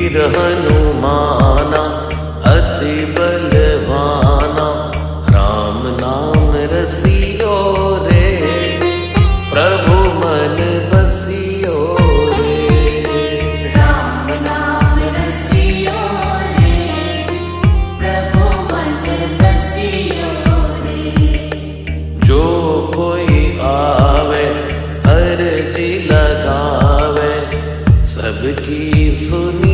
वीर हनुमाना अति बलवाना, राम नाम रसियो रे, प्रभु मन बसियो रे। राम नाम रसियो रे, प्रभु मन बसियो रे। जो कोई आवे अर्जी लगावे, सबकी सुनी